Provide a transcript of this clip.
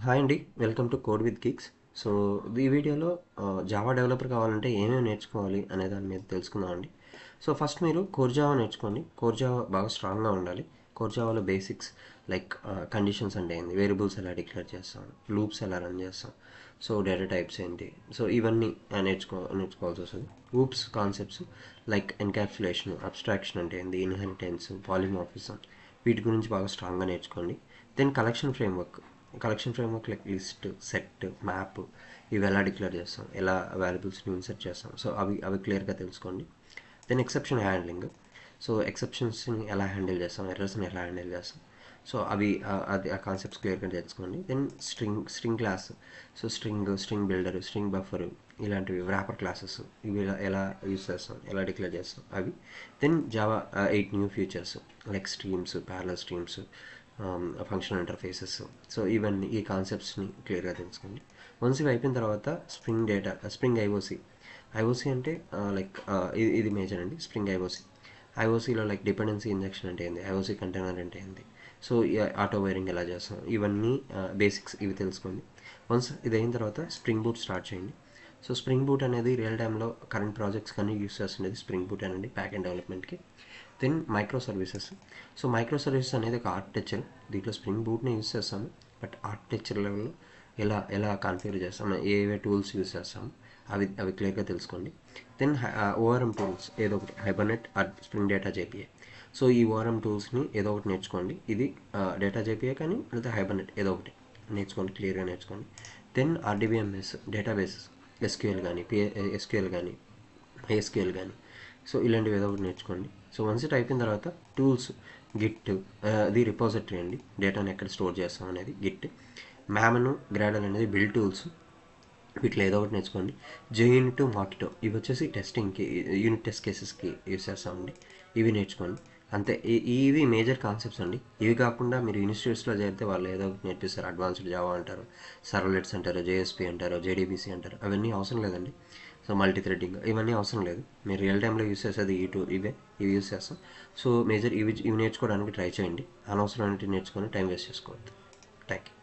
Hi అండి, welcome to code with gigs. So ఈ వీడియోలో జావా డెవలపర్ కావాలంటే ఏమేమి నేర్చుకోవాలి అనే దాని మీద తెలుసుకుందామండి. సో ఫస్ట్ మీరు కోర్ జావా నేర్చుకోండి. కోర్ జావా బాగా స్ట్రాంగ్గా ఉండాలి. కోర్ జావాలో బేసిక్స్ లైక్ కండిషన్స్ అంటే ఏంది, వేరియబుల్స్ ఎలా డిక్లేర్ చేస్తాం, లూప్స్ ఎలా రన్ చేస్తాం, సో డేటా టైప్స్ ఏంటి, సో ఇవన్నీ నేర్చుకోవాల్సి వస్తుంది. Loops concepts like encapsulation, abstraction అంటే ఏంది, ఇన్హెరిటెన్స్, పాలిమార్ఫిజం, వీటి గురించి బాగా స్ట్రాంగ్గా నేర్చుకోండి. Then collection framework like list, set, map, ఇవి ఎలా డిక్లేర్ చేస్తాం, ఎలా వాల్యుబుల్స్ని ఇన్సర్ట్ చేస్తాం, సో అవి క్లియర్గా తెలుసుకోండి. దెన్ ఎక్సెప్షన్ హ్యాండ్లింగ్, సో ఎక్సెప్షన్స్ని ఎలా హ్యాండిల్ చేస్తాం, ఎర్రర్స్ని ఎలా హ్యాండిల్ చేస్తాం, సో అది ఆ కాన్సెప్ట్స్ క్లియర్గా తెలుసుకోండి. Then string class, so string builder, string buffer, ఇలాంటివి వ్రాపర్ క్లాసెస్, ఇవి ఎలా యూస్ చేస్తాం, ఎలా డిక్లేర్ చేస్తాం అవి. Then Java 8 new features like streams, parallel streams, functional interfaces, so ఇవన్నీ ఈ కాన్సెప్ట్స్ని క్లియర్గా తెలుసుకోండి. వన్స్ ఇవి అయిపోయిన తర్వాత స్ప్రింగ్ ఐఓసి అంటే లైక్ ఇది మేజర్ అండి. స్ప్రింగ్ ఐఓసీలో లైక్ డిపెండెన్సీ ఇంజెక్షన్ అంటే ఏంది, ఐఓసీ కంటైనర్ అంటే ఏంది, సో ఆటో వైరింగ్ ఎలా చేస్తాం, ఇవన్నీ బేసిక్స్ ఇవి తెలుసుకోండి. వన్స్ ఇది అయిన తర్వాత స్ప్రింగ్ బూట్ స్టార్ట్ చేయండి. సో స్ప్రింగ్ బూట్ అనేది రియల్ టైంలో కరెంట్ ప్రాజెక్ట్స్ కానీ యూస్ చేస్తుండేది స్ప్రింగ్ బూట్ అనేది బ్యాక్ ఎండ్ డెవలప్మెంట్కి. Then micro services, so micro services అనేది ఒక ఆర్కిటెక్చర్. దీంట్లో స్ప్రింగ్ బూట్ని యూస్ చేస్తాము, బట్ ఆర్కిటెక్చర్ లెవెల్లో ఎలా కాన్ఫిగర్ చేస్తాము, ఏ టూల్స్ యూస్ చేస్తాము, అవి క్లియర్గా తెలుసుకోండి. దెన్ ఓఆర్ఎం టూల్స్ ఏదో ఒకటి, Hibernate or Spring Data JPA, so ఈ ఓఆర్ఎం టూల్స్ని ఏదో ఒకటి నేర్చుకోండి. ఇది డేటా జేపీఏ కానీ లేదా హైబర్నెట్ ఏదో ఒకటి నేర్చుకోండి, క్లియర్గా నేర్చుకోండి. దెన్ ఆర్డీబీఎంఎస్ డేటాబేసెస్, ఎస్క్యూఎల్ కానీ MySQL కానీ, సో ఇలాంటివి ఏదో ఒకటి నేర్చుకోండి. సో వన్స్ ఇట్ అయిపోయిన తర్వాత టూల్స్, గిట్, అది రిపోజిటరీ అండి, డేటాని ఎక్కడ స్టోర్ చేస్తాం అనేది గిట్. మ్యామను, గ్రాడల్ అనేది బిల్డ్ టూల్స్, వీటిలో ఏదో ఒకటి నేర్చుకోండి. జేయూనిట్, మాకిటో, ఇవి వచ్చేసి టెస్టింగ్కి, యూనిట్ టెస్ట్ కేసెస్కి యూస్ చేస్తామండి, ఇవి నేర్చుకోండి. అంతే, ఇవి మేజర్ కాన్సెప్ట్స్ అండి. ఇవి కాకుండా మీరు ఇన్స్టిట్యూట్స్లో చేరితే వాళ్ళు ఏదో ఒకటి నేర్పిస్తారు, అడ్వాన్స్డ్ జావా అంటారు, సర్వ్లెట్స్ అంటారు, జేఎస్పీ అంటారు, జేడీబీసీ అంటారు, అవన్నీ అవసరం లేదండి. సో మల్టీ థ్రెడ్డింగ్ ఇవన్నీ అవసరం లేదు. మీరు రియల్ టైంలో యూస్ చేసేది ఇవి యూస్ చేస్తాం. సో మేజర్ ఇవి నేర్చుకోవడానికి ట్రై చేయండి. అనవసరం నేర్చుకొని టైం వేస్ట్ చేసుకోవద్దు. Thank you.